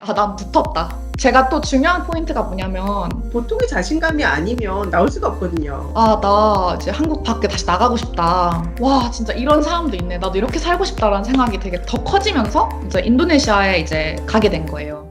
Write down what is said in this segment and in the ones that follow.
난 붙었다. 제가 또 중요한 포인트가 뭐냐면, 보통의 자신감이 아니면 나올 수가 없거든요. 나 이제 한국 밖에 다시 나가고 싶다. 와, 진짜 이런 사람도 있네. 나도 이렇게 살고 싶다라는 생각이 되게 더 커지면서 이제 인도네시아에 이제 가게 된 거예요.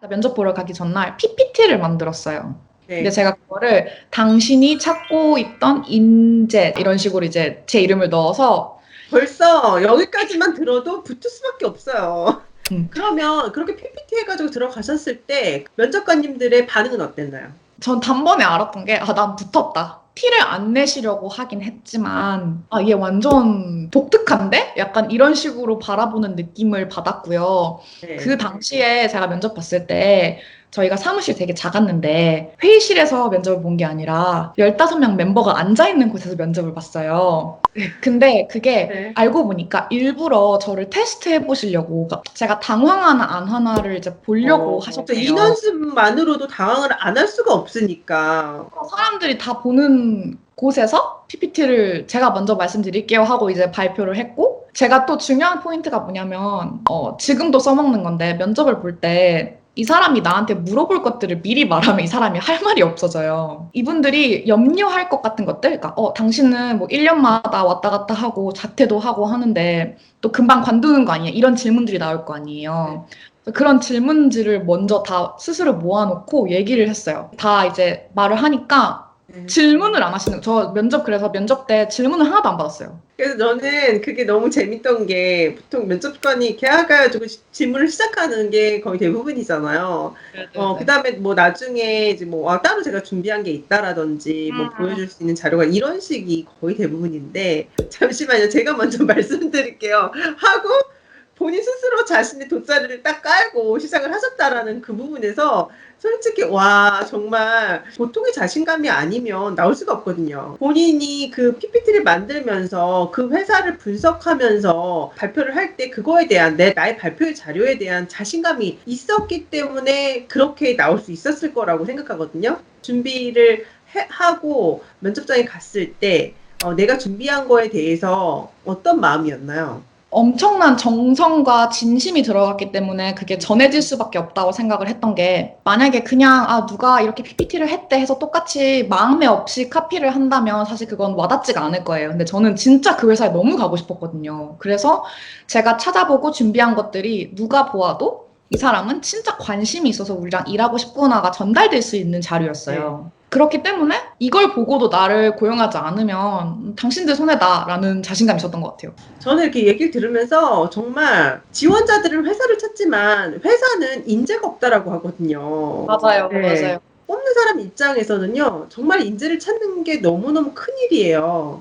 면접 보러 가기 전날 PPT를 만들었어요. 근데 네. 제가 그거를 당신이 찾고 있던 인재 이런 식으로 이제 제 이름을 넣어서 벌써 여기까지만 들어도 붙을 수밖에 없어요. 음, 그러면 그렇게 PPT 해가지고 들어가셨을 때 면접관님들의 반응은 어땠나요? 전 단번에 알았던 게, 난 붙었다. 티를 안 내시려고 하긴 했지만, 얘 완전 독특한데? 약간 이런 식으로 바라보는 느낌을 받았고요. 네. 그 당시에 제가 면접 봤을 때, 저희가 사무실 되게 작았는데, 회의실에서 면접을 본 게 아니라, 15명 멤버가 앉아있는 곳에서 면접을 봤어요. 근데 그게 네. 알고 보니까 일부러 저를 테스트해 보시려고, 제가 당황하나 안 하나를 이제 보려고 저 하셨대요. 인원수만으로도 당황을 안 할 수가 없으니까. 사람들이 다 보는 곳에서 PPT를 제가 먼저 말씀드릴게요 하고 이제 발표를 했고, 제가 또 중요한 포인트가 뭐냐면, 지금도 써먹는 건데, 면접을 볼 때 이 사람이 나한테 물어볼 것들을 미리 말하면 이 사람이 할 말이 없어져요. 이분들이 염려할 것 같은 것들, 그러니까 당신은 뭐 1년마다 왔다 갔다 하고 자퇴도 하고 하는데 또 금방 관두는 거 아니에요? 이런 질문들이 나올 거 네. 아니에요. 그런 질문들을 먼저 다 스스로 모아놓고 얘기를 했어요. 다 이제 말을 하니까 네. 질문을 안 하시는, 저 그래서 면접 때 질문을 하나도 안 받았어요. 그래서 저는 그게 너무 재밌던 게 보통 면접관이 계약가지고 질문을 시작하는 게 거의 대부분이잖아요. 그 네네네. 다음에 뭐 나중에 이제 뭐 따로 제가 준비한 게 있다라든지 뭐 보여줄 수 있는 자료가 이런 식이 거의 대부분인데 잠시만요. 제가 먼저 말씀드릴게요. 하고 본인 스스로 자신의 돗자리를 딱 깔고 시작을 하셨다라는 그 부분에서 솔직히 와 정말 보통의 자신감이 아니면 나올 수가 없거든요. 본인이 그 PPT를 만들면서 그 회사를 분석하면서 발표를 할 때 그거에 대한 나의 발표의 자료에 대한 자신감이 있었기 때문에 그렇게 나올 수 있었을 거라고 생각하거든요. 준비를 하고 면접장에 갔을 때 내가 준비한 거에 대해서 어떤 마음이었나요? 엄청난 정성과 진심이 들어갔기 때문에 그게 전해질 수밖에 없다고 생각을 했던 게, 만약에 그냥 누가 이렇게 PPT를 했대 해서 똑같이 마음에 없이 카피를 한다면 사실 그건 와닿지가 않을 거예요. 근데 저는 진짜 그 회사에 너무 가고 싶었거든요. 그래서 제가 찾아보고 준비한 것들이 누가 보아도 이 사람은 진짜 관심이 있어서 우리랑 일하고 싶구나가 전달될 수 있는 네. 자료였어요. 그렇기 때문에 이걸 보고도 나를 고용하지 않으면 당신들 손해다라는 자신감이 있었던 것 같아요. 저는 이렇게 얘기를 들으면서 정말 지원자들은 회사를 찾지만 회사는 인재가 없다라고 하거든요. 맞아요, 네. 맞아요. 뽑는 사람 입장에서는요, 정말 인재를 찾는 게 너무너무 큰일이에요.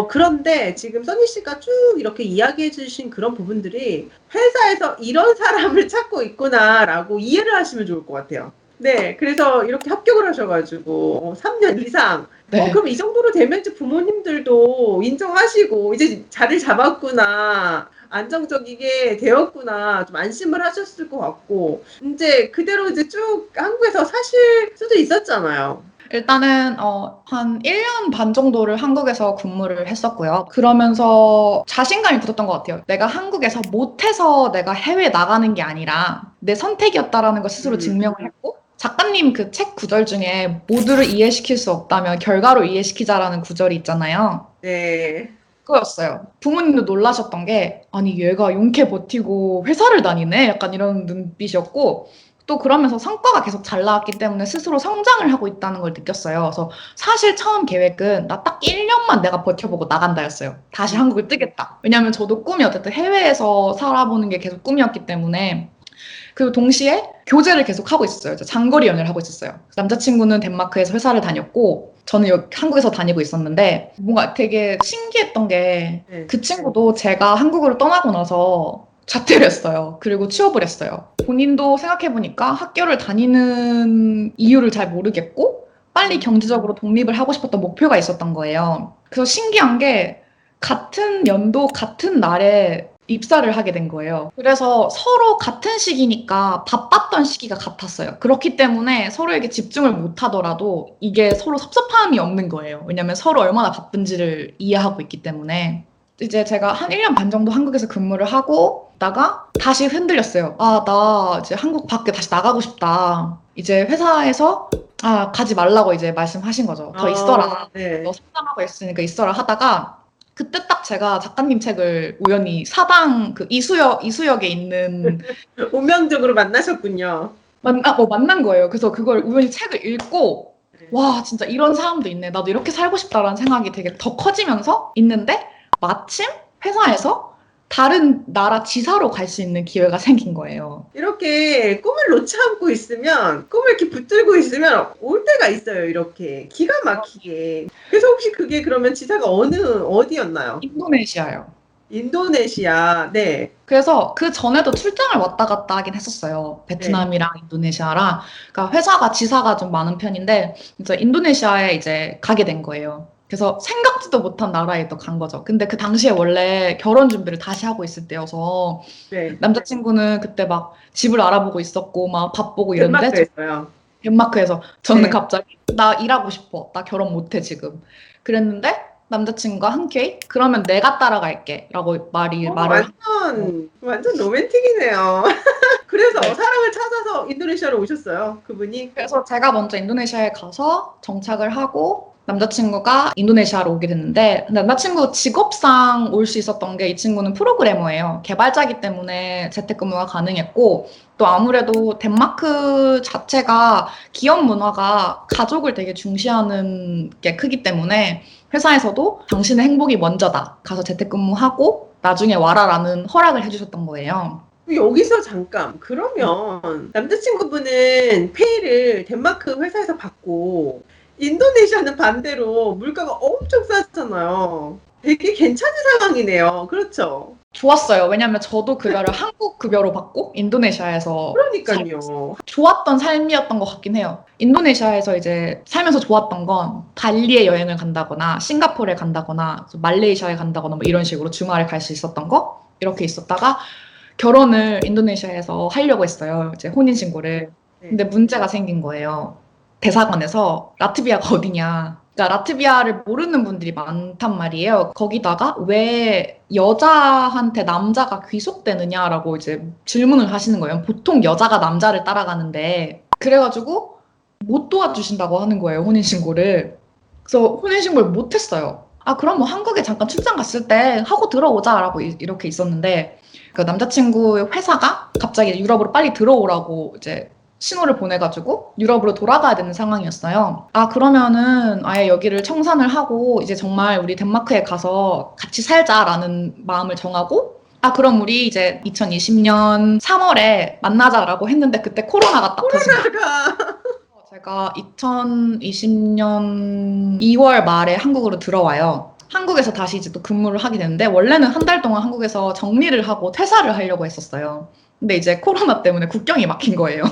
그런데 지금 써니 씨가 쭉 이렇게 이야기해 주신 그런 부분들이 회사에서 이런 사람을 찾고 있구나라고 이해를 하시면 좋을 것 같아요. 네, 그래서 이렇게 합격을 하셔가지고 3년 이상 네. 그럼 이 정도로 되면 이제 부모님들도 인정하시고 이제 자리를 잡았구나. 안정적이게 되었구나. 좀 안심을 하셨을 것 같고 이제 그대로 이제 쭉 한국에서 사실 수도 있었잖아요. 일단은 한 1년 반 정도를 한국에서 근무를 했었고요. 그러면서 자신감이 붙었던 것 같아요. 내가 한국에서 못해서 내가 해외 나가는 게 아니라 내 선택이었다라는 걸 스스로 음, 증명을 했고, 작가님 그 책 구절 중에 모두를 이해시킬 수 없다면 결과로 이해시키자라는 구절이 있잖아요. 네. 그거였어요. 부모님도 놀라셨던 게, 아니, 얘가 용케 버티고 회사를 다니네? 약간 이런 눈빛이었고, 또 그러면서 성과가 계속 잘 나왔기 때문에 스스로 성장을 하고 있다는 걸 느꼈어요. 그래서 사실 처음 계획은 나 딱 1년만 내가 버텨보고 나간다였어요. 다시 음, 한국을 뜨겠다. 왜냐면 저도 꿈이 어쨌든 해외에서 살아보는 게 계속 꿈이었기 때문에. 그리고 동시에 교제를 계속 하고 있었어요. 장거리 연애를 하고 있었어요. 남자친구는 덴마크에서 회사를 다녔고, 저는 여기 한국에서 다니고 있었는데, 뭔가 되게 신기했던 게, 네. 그 친구도 제가 한국으로 떠나고 나서 자퇴를 했어요. 그리고 취업을 했어요. 본인도 생각해보니까 학교를 다니는 이유를 잘 모르겠고, 빨리 경제적으로 독립을 하고 싶었던 목표가 있었던 거예요. 그래서 신기한 게, 같은 연도, 같은 날에 입사를 하게 된 거예요. 그래서 서로 같은 시기니까 바빴던 시기가 같았어요. 그렇기 때문에 서로에게 집중을 못 하더라도 이게 서로 섭섭함이 없는 거예요. 왜냐면 서로 얼마나 바쁜지를 이해하고 있기 때문에. 이제 제가 한 1년 반 정도 한국에서 근무를 하고 있다가 다시 흔들렸어요. 아, 나 이제 한국 밖에 다시 나가고 싶다. 이제 회사에서 가지 말라고 이제 말씀하신 거죠. 더 있어라. 너 네. 성장하고 있으니까 있어라 하다가 그때 딱 제가 작가님 책을 우연히 사당 그 이수역에 있는 운명적으로 만나셨군요. 만난 거예요. 그래서 그걸 우연히 책을 읽고 네. 와, 진짜 이런 사람도 있네. 나도 이렇게 살고 싶다라는 생각이 되게 더 커지면서 있는데 마침 회사에서 다른 나라 지사로 갈 수 있는 기회가 생긴 거예요. 이렇게 꿈을 놓지 않고 있으면, 꿈을 이렇게 붙들고 있으면 올 때가 있어요, 이렇게. 기가 막히게. 그래서 혹시 그게 그러면 지사가 어디였나요? 인도네시아요. 인도네시아, 네. 그래서 그 전에도 출장을 왔다 갔다 하긴 했었어요. 네. 베트남이랑 인도네시아랑. 그러니까 회사가 지사가 좀 많은 편인데 이제 인도네시아에 이제 가게 된 거예요. 그래서 생각지도 못한 나라에 또 간 거죠. 근데 그 당시에 원래 결혼 준비를 다시 하고 있을 때여서 네. 남자친구는 그때 막 집을 알아보고 있었고 막 밥 보고 이랬는데 덴마크에서요. 덴마크에서 저는 네. 갑자기 나 일하고 싶어. 나 결혼 못해 지금. 그랬는데 남자친구가 흔쾌히 그러면 내가 따라갈게 라고 말을 한 거예요. 완전 로맨틱이네요. 그래서 네. 사랑을 찾아서 인도네시아로 오셨어요, 그분이? 그래서 제가 먼저 인도네시아에 가서 정착을 하고 남자친구가 인도네시아로 오게 됐는데 남자친구 직업상 올 수 있었던 게 이 친구는 프로그래머예요. 개발자이기 때문에 재택근무가 가능했고 또 아무래도 덴마크 자체가 기업 문화가 가족을 되게 중시하는 게 크기 때문에 회사에서도 당신의 행복이 먼저다. 가서 재택근무하고 나중에 와라라는 허락을 해주셨던 거예요. 여기서 잠깐, 그러면 남자친구분은 페이를 덴마크 회사에서 받고 인도네시아는 반대로 물가가 엄청 싸잖아요. 되게 괜찮은 상황이네요. 그렇죠? 좋았어요. 왜냐면 저도 급여를 한국 급여로 받고 인도네시아에서 그러니까요. 좋았던 삶이었던 것 같긴 해요. 인도네시아에서 이제 살면서 좋았던 건 발리에 여행을 간다거나 싱가포르에 간다거나 말레이시아에 간다거나 뭐 이런 식으로 주말에 갈 수 있었던 거 이렇게 있었다가 결혼을 인도네시아에서 하려고 했어요. 이제 혼인신고를. 네. 근데 문제가 생긴 거예요. 대사관에서 라트비아가 어디냐. 그러니까 라트비아를 모르는 분들이 많단 말이에요. 거기다가 왜 여자한테 남자가 귀속되느냐라고 이제 질문을 하시는 거예요. 보통 여자가 남자를 따라가는데. 그래가지고 못 도와주신다고 하는 거예요, 혼인신고를. 그래서 혼인신고를 못 했어요. 그럼 뭐 한국에 잠깐 출장 갔을 때 하고 들어오자라고 이렇게 있었는데, 그 남자친구 회사가 갑자기 유럽으로 빨리 들어오라고 이제 신호를 보내가지고 유럽으로 돌아가야 되는 상황이었어요. 그러면은 아예 여기를 청산을 하고 이제 정말 우리 덴마크에 가서 같이 살자라는 마음을 정하고 그럼 우리 이제 2020년 3월에 만나자라고 했는데 그때 코로나가 딱 터진 거예요. 코로나가 제가 2020년 2월 말에 한국으로 들어와요. 한국에서 다시 이제 또 근무를 하게 되는데 원래는 한 달 동안 한국에서 정리를 하고 퇴사를 하려고 했었어요. 근데 이제 코로나 때문에 국경이 막힌 거예요.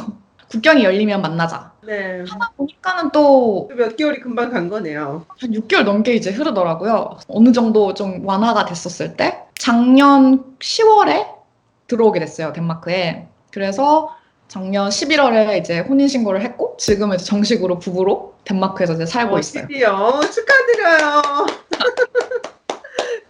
국경이 열리면 만나자. 네. 보니까는 또 몇 개월이 금방 간 거네요. 한 6개월 넘게 이제 흐르더라고요. 어느 정도 좀 완화가 됐었을 때 작년 10월에 들어오게 됐어요, 덴마크에. 그래서 작년 11월에 이제 혼인신고를 했고 지금은 이제 정식으로 부부로 덴마크에서 이제 살고 있어요. 드디어 축하드려요.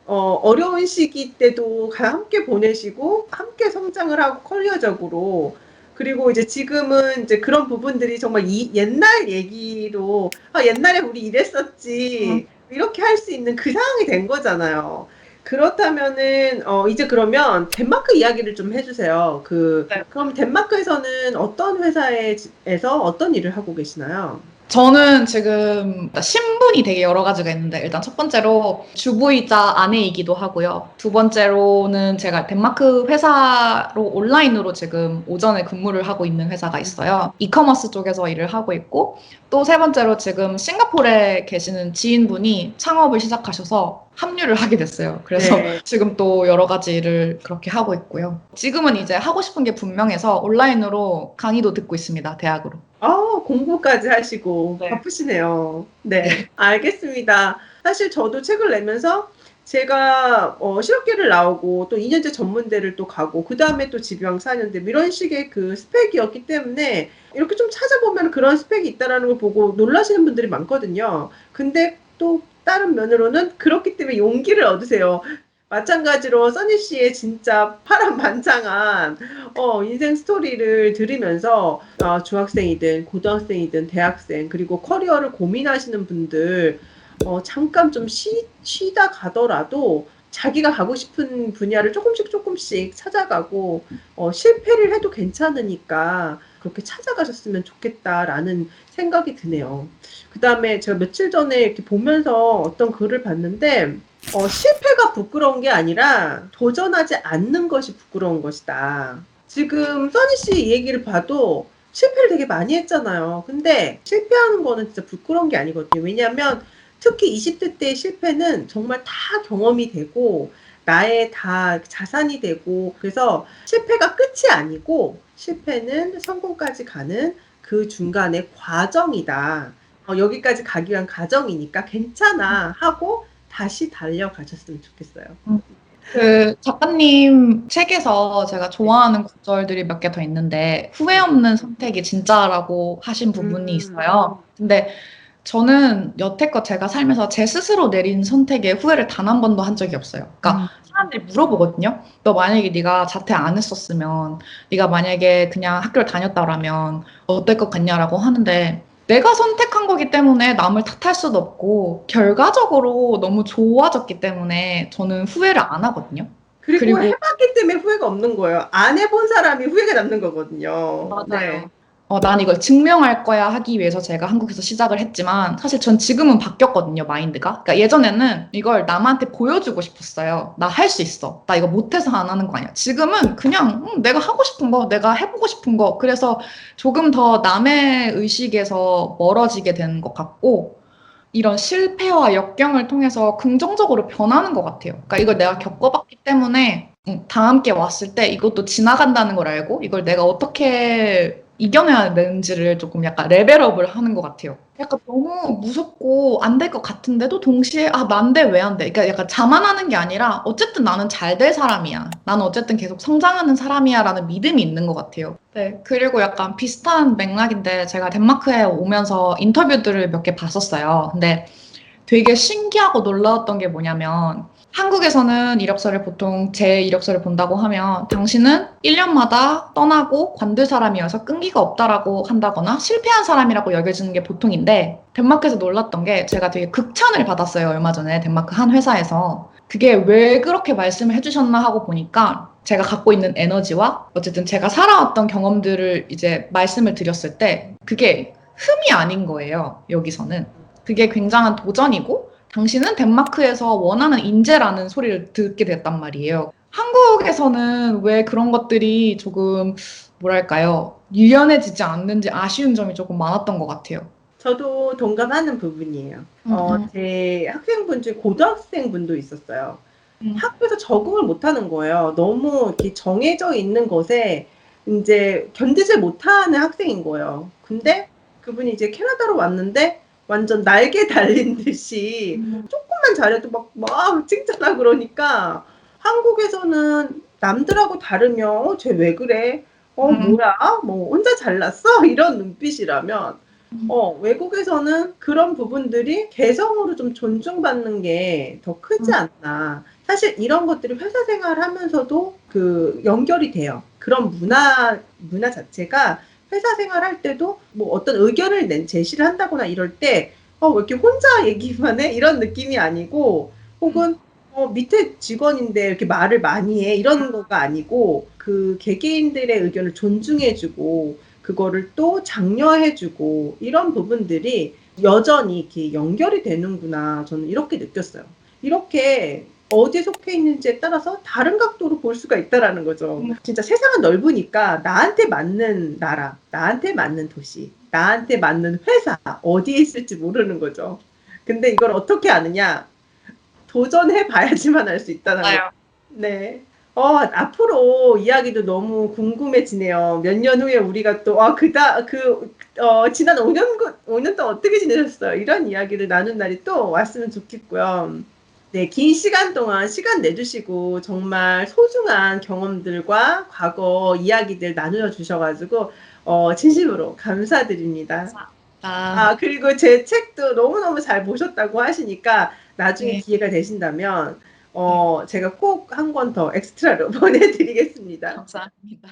어려운 시기 때도 함께 보내시고 함께 성장을 하고 커리어적으로 그리고 이제 지금은 이제 그런 부분들이 정말 옛날 얘기로 옛날에 우리 이랬었지 이렇게 할 수 있는 그 상황이 된 거잖아요. 그렇다면은 이제 그러면 덴마크 이야기를 좀 해주세요. 네. 그럼 덴마크에서는 어떤 회사에서 어떤 일을 하고 계시나요? 저는 지금 신분이 되게 여러 가지가 있는데 일단 첫 번째로 주부이자 아내이기도 하고요. 두 번째로는 제가 덴마크 회사로 온라인으로 지금 오전에 근무를 하고 있는 회사가 있어요. 이커머스 쪽에서 일을 하고 있고 또 세 번째로 지금 싱가포르에 계시는 지인분이 창업을 시작하셔서 합류를 하게 됐어요. 그래서 네. 지금 또 여러 가지 일을 그렇게 하고 있고요. 지금은 이제 하고 싶은 게 분명해서 온라인으로 강의도 듣고 있습니다. 대학으로. 공부까지 하시고 네. 바쁘시네요. 네, 알겠습니다. 사실 저도 책을 내면서 제가 실업계를 나오고 또 2년제 전문대를 또 가고 그 다음에 또 집영 4년대 이런 식의 그 스펙이었기 때문에 이렇게 좀 찾아보면 그런 스펙이 있다라는 걸 보고 놀라시는 분들이 많거든요. 근데 또 다른 면으로는 그렇기 때문에 용기를 얻으세요. 마찬가지로 써니 씨의 진짜 파란만장한 인생 스토리를 들으면서 중학생이든 고등학생이든 대학생 그리고 커리어를 고민하시는 분들 잠깐 좀 쉬다 가더라도 자기가 가고 싶은 분야를 조금씩 찾아가고 실패를 해도 괜찮으니까 그렇게 찾아가셨으면 좋겠다라는 생각이 드네요. 그 다음에 제가 며칠 전에 이렇게 보면서 어떤 글을 봤는데 실패가 부끄러운 게 아니라 도전하지 않는 것이 부끄러운 것이다. 지금 써니 씨 이 얘기를 봐도 실패를 되게 많이 했잖아요. 근데 실패하는 거는 진짜 부끄러운 게 아니거든요. 왜냐하면 특히 20대 때의 실패는 정말 다 경험이 되고 나의 다 자산이 되고 그래서 실패가 끝이 아니고 실패는 성공까지 가는 그 중간의 과정이다. 여기까지 가기 위한 과정이니까 괜찮아 하고 다시 달려가셨으면 좋겠어요. 그 작가님 책에서 제가 좋아하는 구절들이 몇 개 더 있는데 후회 없는 선택이 진짜라고 하신 부분이 있어요. 근데 저는 여태껏 제가 살면서 제 스스로 내린 선택에 후회를 단 한 번도 한 적이 없어요. 그러니까 사람들이 물어보거든요. 너 만약에 네가 자퇴 안 했었으면, 네가 만약에 그냥 학교를 다녔다라면 어떨 것 같냐라고 하는데 내가 선택한 거기 때문에 남을 탓할 수도 없고 결과적으로 너무 좋아졌기 때문에 저는 후회를 안 하거든요. 그리고 그리고 해봤기 때문에 후회가 없는 거예요. 안 해본 사람이 후회가 남는 거거든요. 네. 맞아요. 난 이걸 증명할 거야 하기 위해서 제가 한국에서 시작을 했지만 사실 전 지금은 바뀌었거든요, 마인드가. 그러니까 예전에는 이걸 남한테 보여주고 싶었어요. 나 할 수 있어. 나 이거 못해서 안 하는 거 아니야. 지금은 그냥 내가 하고 싶은 거, 내가 해보고 싶은 거. 그래서 조금 더 남의 의식에서 멀어지게 되는 것 같고 이런 실패와 역경을 통해서 긍정적으로 변하는 것 같아요. 그러니까 이걸 내가 겪어봤기 때문에 다음 게 왔을 때 이것도 지나간다는 걸 알고 이걸 내가 어떻게 이겨내야 되는지를 조금 약간 레벨업을 하는 것 같아요. 약간 너무 무섭고 안 될 것 같은데도 동시에 난데 왜 안 돼? 그러니까 약간 자만하는 게 아니라 어쨌든 나는 잘 될 사람이야. 나는 어쨌든 계속 성장하는 사람이야 라는 믿음이 있는 것 같아요. 네. 그리고 약간 비슷한 맥락인데 제가 덴마크에 오면서 인터뷰들을 몇 개 봤었어요. 근데 되게 신기하고 놀라웠던 게 뭐냐면 한국에서는 이력서를 보통 제 이력서를 본다고 하면 당신은 1년마다 떠나고 관둘 사람이어서 끈기가 없다라고 한다거나 실패한 사람이라고 여겨지는 게 보통인데 덴마크에서 놀랐던 게 제가 되게 극찬을 받았어요. 얼마 전에 덴마크 한 회사에서. 그게 왜 그렇게 말씀을 해주셨나 하고 보니까 제가 갖고 있는 에너지와 어쨌든 제가 살아왔던 경험들을 이제 말씀을 드렸을 때 그게 흠이 아닌 거예요. 여기서는. 그게 굉장한 도전이고 당신은 덴마크에서 원하는 인재라는 소리를 듣게 됐단 말이에요. 한국에서는 왜 그런 것들이 조금 뭐랄까요? 유연해지지 않는지 아쉬운 점이 조금 많았던 것 같아요. 저도 동감하는 부분이에요. 음, 제 학생분 중에 고등학생분도 있었어요. 음, 학교에서 적응을 못하는 거예요. 너무 이렇게 정해져 있는 것에 이제 견디지 못하는 학생인 거예요. 근데 그분이 이제 캐나다로 왔는데 완전 날개 달린 듯이 음, 조금만 잘해도 막 칭찬하고 그러니까 한국에서는 남들하고 다르면 쟤 왜 그래? 음, 뭐야? 뭐 혼자 잘났어? 이런 눈빛이라면 음, 외국에서는 그런 부분들이 개성으로 좀 존중받는 게 더 크지 않나. 사실 이런 것들이 회사 생활 하면서도 그 연결이 돼요. 그런 문화 자체가 회사 생활 할 때도 뭐 어떤 의견을 제시를 한다거나 이럴 때, 왜 이렇게 혼자 얘기만 해? 이런 느낌이 아니고, 혹은, 밑에 직원인데 이렇게 말을 많이 해? 이런 거가 아니고, 그 개개인들의 의견을 존중해주고, 그거를 또 장려해주고, 이런 부분들이 여전히 이렇게 연결이 되는구나. 저는 이렇게 느꼈어요. 이렇게 어디에 속해 있는지에 따라서 다른 각도로 볼 수가 있다라는 거죠. 진짜 세상은 넓으니까 나한테 맞는 나라, 나한테 맞는 도시, 나한테 맞는 회사, 어디에 있을지 모르는 거죠. 근데 이걸 어떻게 아느냐? 도전해 봐야지만 알 수 있다는 거. 맞아요. 네. 앞으로 이야기도 너무 궁금해지네요. 몇 년 후에 우리가 또, 지난 5년 동안 어떻게 지내셨어요? 이런 이야기를 나눈 날이 또 왔으면 좋겠고요. 네, 긴 시간 동안 시간 내주시고 정말 소중한 경험들과 과거 이야기들 나누어 주셔가지고, 진심으로 감사드립니다. 그리고 제 책도 너무너무 잘 보셨다고 하시니까 나중에 네. 기회가 되신다면, 제가 꼭 한 권 더 엑스트라로 보내드리겠습니다. 감사합니다.